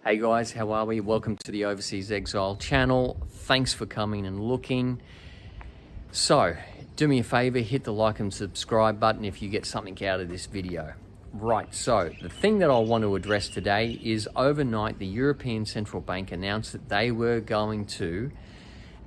Hey guys, how are we? Welcome to the Overseas Exile channel. Thanks for coming and looking. So, do me a favor, hit the like and subscribe button if you get something out of this video. Right, so the thing that I want to address today is overnight the European Central Bank announced that they were going to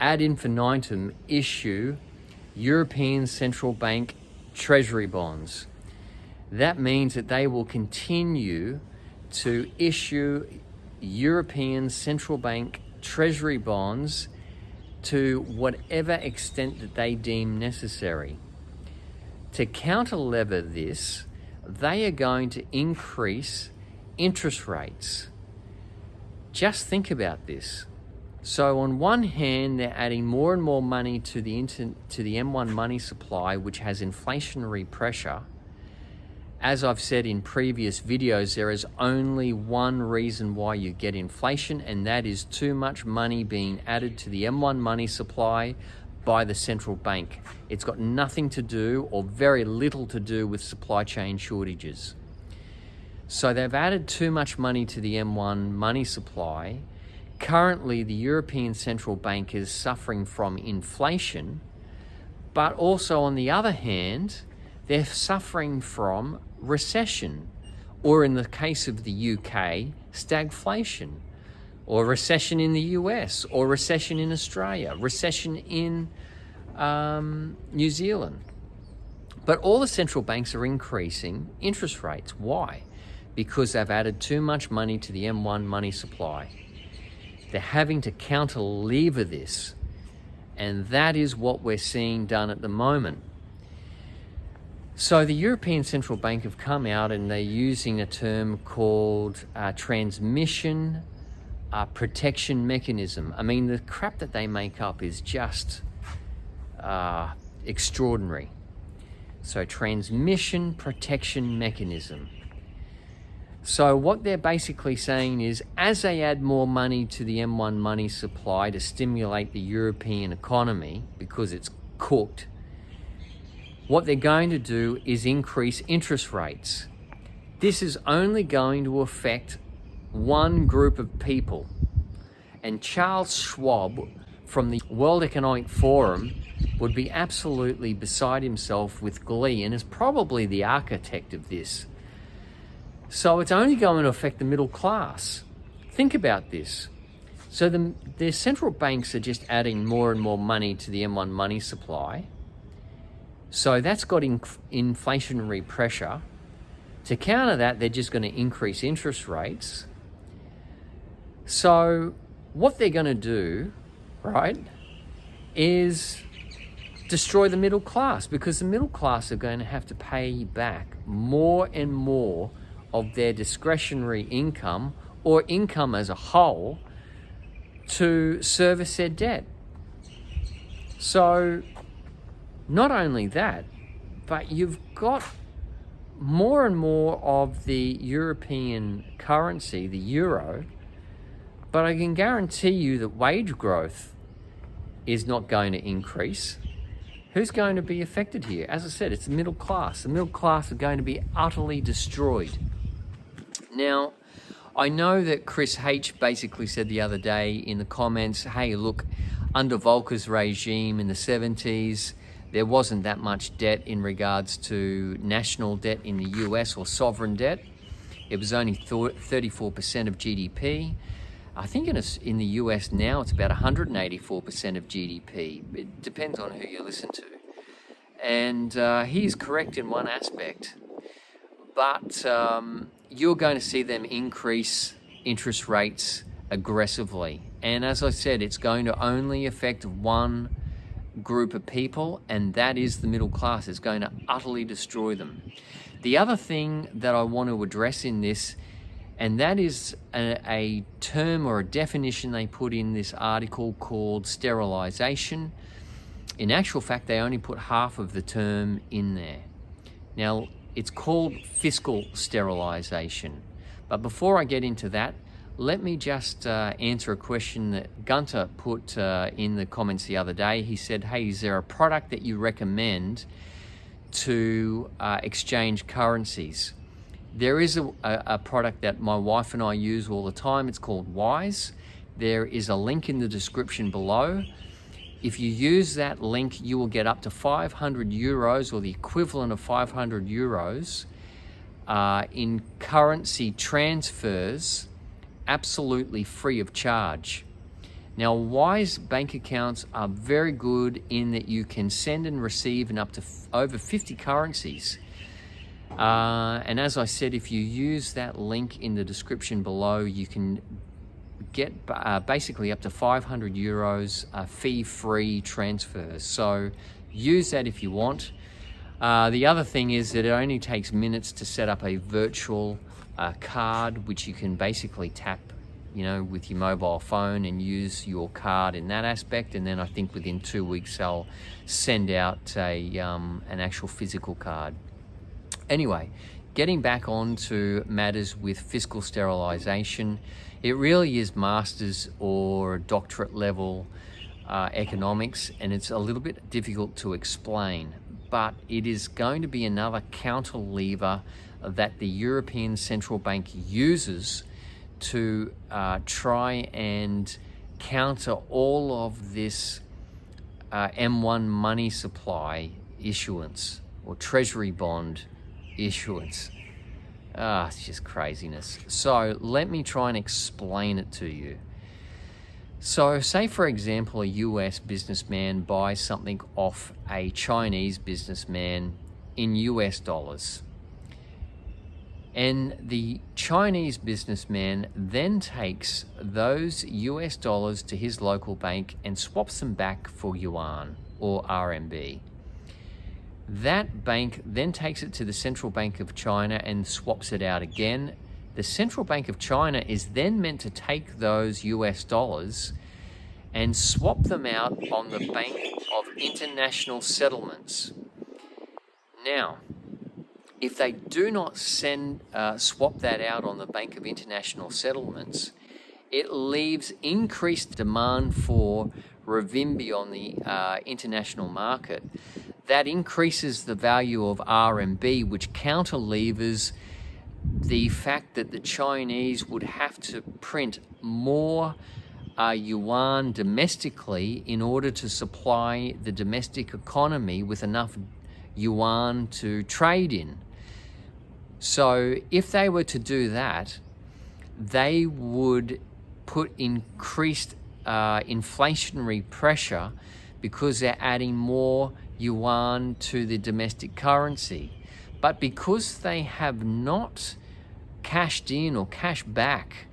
ad infinitum issue European Central Bank Treasury Bonds. That means that they will continue to issue European Central Bank Treasury Bonds to whatever extent that they deem necessary. To counter-lever this, they are going to increase interest rates. Just think about this. So on one hand, they're adding more and more money to the M1 money supply, which has inflationary pressure. As I've said in previous videos, there is only one reason why you get inflation, and that is too much money being added to the M1 money supply by the central bank. It's got nothing to do, or very little to do, with supply chain shortages. So they've added too much money to the M1 money supply. Currently, the European Central Bank is suffering from inflation, but also on the other hand, they're suffering from recession, or in the case of the UK, stagflation, or recession in the US, or recession in Australia, recession in New Zealand. But all the central banks are increasing interest rates. Why? Because they've added too much money to the M1 money supply. They're having to counter-lever this, and that is what we're seeing done at the moment. So the European Central Bank have come out and they're using a term called transmission protection mechanism. I mean, the crap that they make up is just extraordinary. So transmission protection mechanism. So what they're basically saying is, as they add more money to the M1 money supply to stimulate the European economy, because it's cooked, what they're going to do is increase interest rates. This is only going to affect one group of people. And Charles Schwab from the World Economic Forum would be absolutely beside himself with glee, and is probably the architect of this. So it's only going to affect the middle class. Think about this. So the central banks are just adding more and more money to the M1 money supply. So that's got inflationary pressure. To counter that, they're just going to increase interest rates. So what they're going to do, right, is destroy the middle class, because the middle class are going to have to pay back more and more of their discretionary income, or income as a whole, to service their debt. So not only that, but you've got more and more of the European currency, the euro, but I can guarantee you that wage growth is not going to increase. Who's going to be affected here? As I said, it's the middle class. The middle class are going to be utterly destroyed. Now, I know that Chris H basically said the other day in the comments, hey, look, under Volcker's regime in the 70s, there wasn't that much debt in regards to national debt in the US, or sovereign debt. It was only 34% of GDP. I think in the US now it's about 184% of GDP. It depends on who you listen to. And he's correct in one aspect. But you're going to see them increase interest rates aggressively. And as I said, it's going to only affect one group of people, and that is the middle class. Is going to utterly destroy them. The other thing that I want to address in this, and that is a term or a definition they put in this article called sterilization. In actual fact, they only put half of the term in there. Now, it's called fiscal sterilization. But before I get into that, let me just answer a question that Gunter put in the comments the other day. He said, hey, is there a product that you recommend to exchange currencies? There is a product that my wife and I use all the time. It's called Wise. There is a link in the description below. If you use that link, you will get up to 500 euros or the equivalent of 500 euros in currency transfers, absolutely free of charge. Now, Wise bank accounts are very good in that you can send and receive in up to over 50 currencies. And as I said, if you use that link in the description below, you can get basically up to 500 euros fee-free transfers. So use that if you want. The other thing is that it only takes minutes to set up a virtual card, which you can basically tap, with your mobile phone and use your card in that aspect. And then I think within 2 weeks they'll send out an actual physical card. Anyway, getting back on to matters with fiscal sterilization, it really is master's or doctorate level economics, and it's a little bit difficult to explain, but it is going to be another counter lever that the European Central Bank uses to try and counter all of this M1 money supply issuance or Treasury Bond issuance. It's just craziness. So let me try and explain it to you. So say, for example, a US businessman buys something off a Chinese businessman in US dollars. And the Chinese businessman then takes those US dollars to his local bank and swaps them back for yuan or RMB. That bank then takes it to the Central Bank of China and swaps it out again. The Central Bank of China is then meant to take those US dollars and swap them out on the Bank of International Settlements. Now, if they do not swap that out on the Bank of International Settlements, it leaves increased demand for renminbi on the international market. That increases the value of RMB, which counterlevers the fact that the Chinese would have to print more yuan domestically in order to supply the domestic economy with enough yuan to trade in. So if they were to do that, they would put increased inflationary pressure because they're adding more yuan to the domestic currency. But because they have not cashed in or cashed back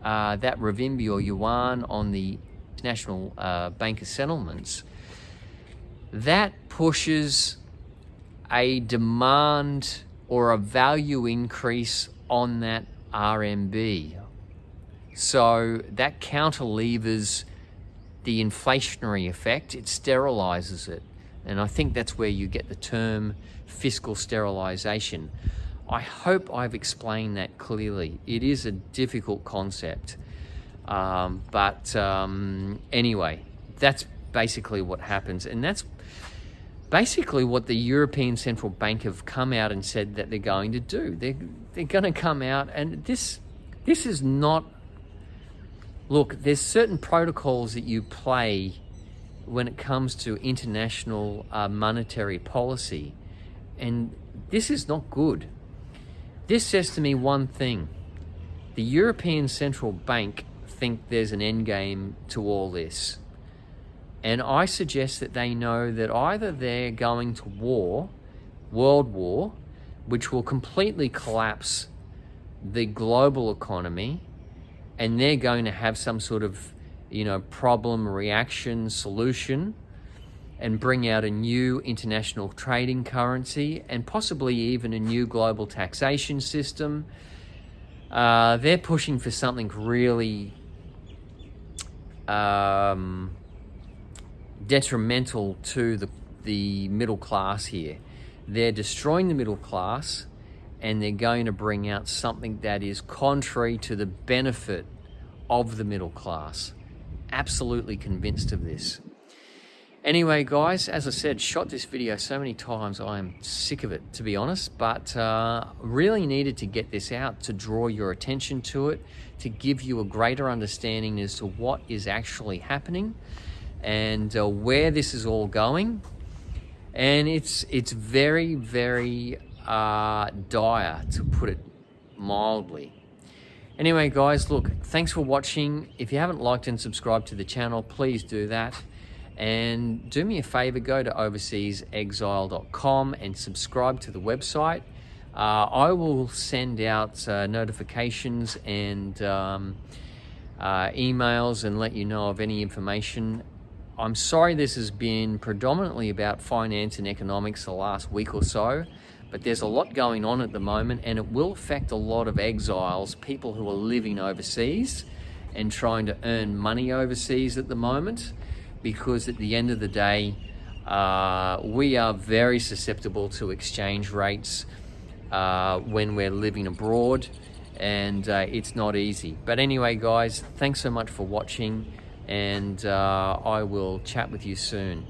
that renminbi or yuan on the National Bank of Settlements, that pushes a demand or a value increase on that RMB. So that counterlevers the inflationary effect, it sterilizes it. And I think that's where you get the term fiscal sterilization. I hope I've explained that clearly. It is a difficult concept. But anyway, that's basically what happens. And that's basically what the European Central Bank have come out and said that they're going to do. They're going to come out, and this is not... Look, there's certain protocols that you play when it comes to international monetary policy, and this is not good. This says to me one thing. The European Central Bank think there's an end game to all this. And I suggest that they know that either they're going to world war, which will completely collapse the global economy, and they're going to have some sort of, problem, reaction, solution, and bring out a new international trading currency and possibly even a new global taxation system. They're pushing for something really detrimental to the middle class here. They're destroying the middle class, and they're going to bring out something that is contrary to the benefit of the middle class. Absolutely convinced of this. Anyway, guys, as I said, shot this video so many times, I am sick of it, to be honest, but really needed to get this out to draw your attention to it, to give you a greater understanding as to what is actually happening and where this is all going. And it's very, very dire, to put it mildly. Anyway, guys, look, thanks for watching. If you haven't liked and subscribed to the channel, please do that. And do me a favor, go to overseasexile.com and subscribe to the website. I will send out notifications and emails and let you know of any information. I'm sorry this has been predominantly about finance and economics the last week or so, but there's a lot going on at the moment, and it will affect a lot of exiles, people who are living overseas and trying to earn money overseas at the moment. Because at the end of the day, we are very susceptible to exchange rates when we're living abroad, and it's not easy. But anyway, guys, thanks so much for watching, and I will chat with you soon.